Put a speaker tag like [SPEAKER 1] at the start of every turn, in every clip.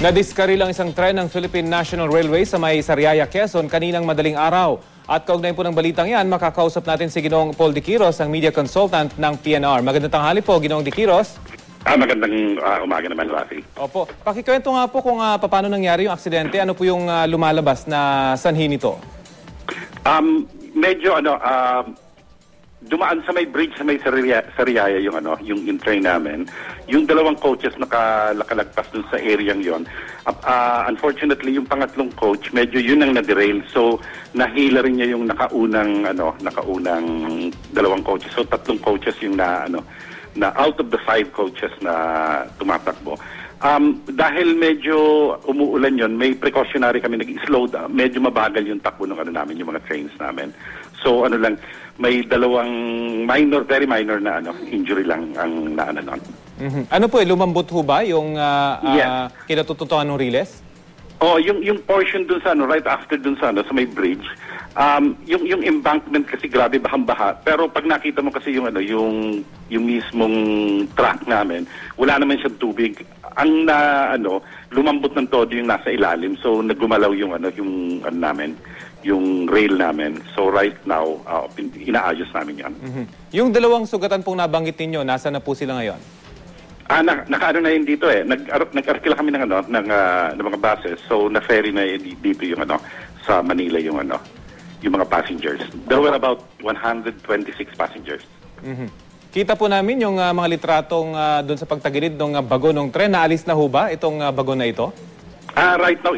[SPEAKER 1] Nadiskari lang isang tren ng Philippine National Railway sa may Sariaya, Quezon kaninang madaling araw. At kaugnay po ng balitang yan, makakausap natin si Ginoong Paul Diquiros, ang media consultant ng PNR. Magandang tanghali po, Ginoong Diquiros.
[SPEAKER 2] Magandang umaga naman, Rafi.
[SPEAKER 1] Opo. Pakikwento nga po kung paano nangyari yung aksidente. Ano po yung lumalabas na sanhi nito?
[SPEAKER 2] Dumaan sa may bridge sa may Sariaya yung train namin. Yung dalawang coaches nakalagpas dun sa area yon. Unfortunately, yung pangatlong coach, medyo yun ang na-derail. So, nahila rin niya yung nakaunang dalawang coaches. So, tatlong coaches yung na out of the 5 coaches na tumatakbo. Dahil medyo umuulan yon, may precautionary kami, nag-slow down. Medyo mabagal yung takbo ng namin, yung mga trains namin. So may dalawang very minor na injury lang ang naano nun.
[SPEAKER 1] Ano po, lumambot ho ba yung kinatututuan ng Riles?
[SPEAKER 2] Yung portion dun sa right after dun sa may bridge, yung embankment kasi grabe bahang-baha, pero pag nakita mo kasi yung mismong track namin, wala naman siyang tubig. Ang lumambot ng todo yung nasa ilalim, so nagumalaw yung yung rail namin. So right now, inaayos namin yan.
[SPEAKER 1] Yung dalawang sugatan pong nabanggit ninyo, nasa na po sila ngayon?
[SPEAKER 2] Nakaano na yun dito eh. Nag-arkila kami ng mga buses. So na-ferry na dito yung sa Manila yung mga passengers. There were about 126 passengers.
[SPEAKER 1] Kita po namin yung mga litratong doon sa pagtagilid ng bago ng tren. Naalis na ho ba itong bago na ito?
[SPEAKER 2] Right now,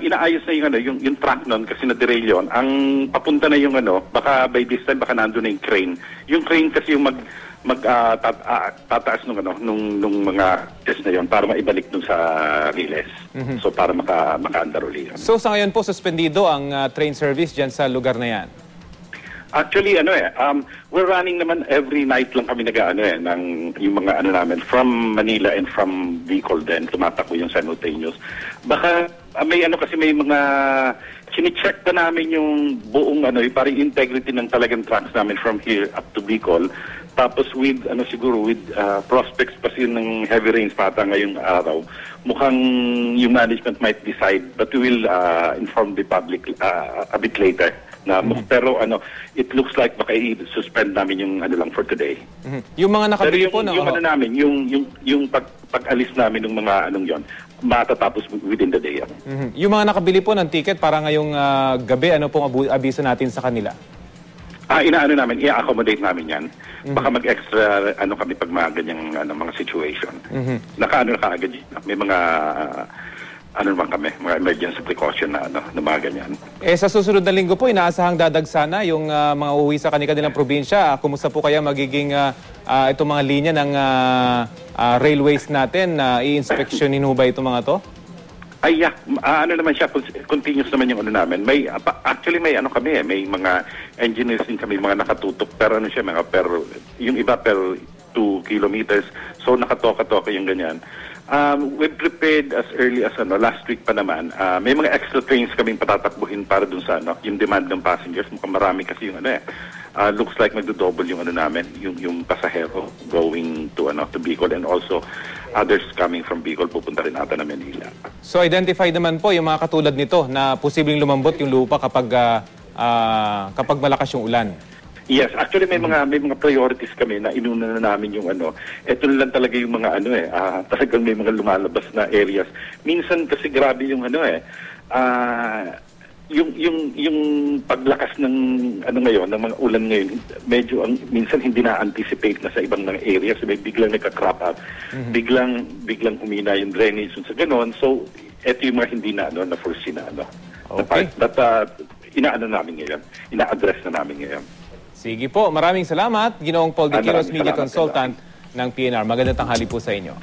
[SPEAKER 2] inaayos na yung track nun kasi na-derail yun. Ang papunta na yung baka by this time, baka nandun na yung crane. Yung crane kasi yung tataas nung mga test na yun para maibalik dun sa Riles. So para maka-andar uli yun.
[SPEAKER 1] So sa ngayon po, suspendido ang train service dyan sa lugar na yan?
[SPEAKER 2] Actually, we're running naman every night lang kami ng yung mga namin from Manila and from Bicol din, tumatakbo yung simultaneous. Baka may kasi may mga chine-check pa namin yung buong parang integrity ng talagang tracks namin from here up to Bicol. Tapos with prospects pa ng heavy rains pata ngayong araw, mukhang yung management might decide, but we will inform the public a bit later. Pero it looks like baka i-suspend namin yung lang for today.
[SPEAKER 1] Yung mga nakabili po
[SPEAKER 2] yung pag-alis namin ng mga yon, matatapos within the day.
[SPEAKER 1] Yung mga nakabili po ng ticket para ngayong gabi, ano pong abiso natin sa kanila?
[SPEAKER 2] I-accommodate namin yan. Baka mag-extra kami pag mga ganyang mga situation. Nakaagad yun. May mga mga emergency precaution na mga ganyan.
[SPEAKER 1] Sa susunod na linggo po, inaasahang dadagsana yung mga uuwi sa kanilang probinsya. Kumusta po kaya magiging itong mga linya ng railways natin? I-inspeksyonin ho ba itong mga to?
[SPEAKER 2] Naman siya, continuous naman yung namin. Actually may kami may mga engineers din kami, mga nakatutok, pero yung iba per 2 kilometers. So nakatoka-toka yung ganyan. We prepared as early as last week pa naman. May mga extra trains kaming patatakbuhin para dun sa yung demand ng passengers. Mukhang marami kasi yung looks like magdo-double yung namin, yung pasahero going to Bicol, and also others coming from Bicol pupunta rin ata na Manila.
[SPEAKER 1] So identify naman po yung mga katulad nito na posibleng lumambot yung lupa kapag malakas yung ulan.
[SPEAKER 2] Yes, actually may mga priorities kami na inuna na namin yung Ito lang talaga yung mga talagang may mga lumalabas na areas. Minsan kasi grabe yung yung paglakas ng ngayon, ng mga ulan ngayon, medyo minsan hindi na-anticipate na sa ibang mga areas. May biglang nagka-crop up, biglang humina yung drainage sa ganon. So ito yung mga hindi na na-foresee na
[SPEAKER 1] Okay.
[SPEAKER 2] But namin ngayon, ina-address na namin ngayon.
[SPEAKER 1] Sige po, maraming salamat. Ginoong Paul Diquiros, media consultant ng PNR. Magandang tanghali po sa inyo.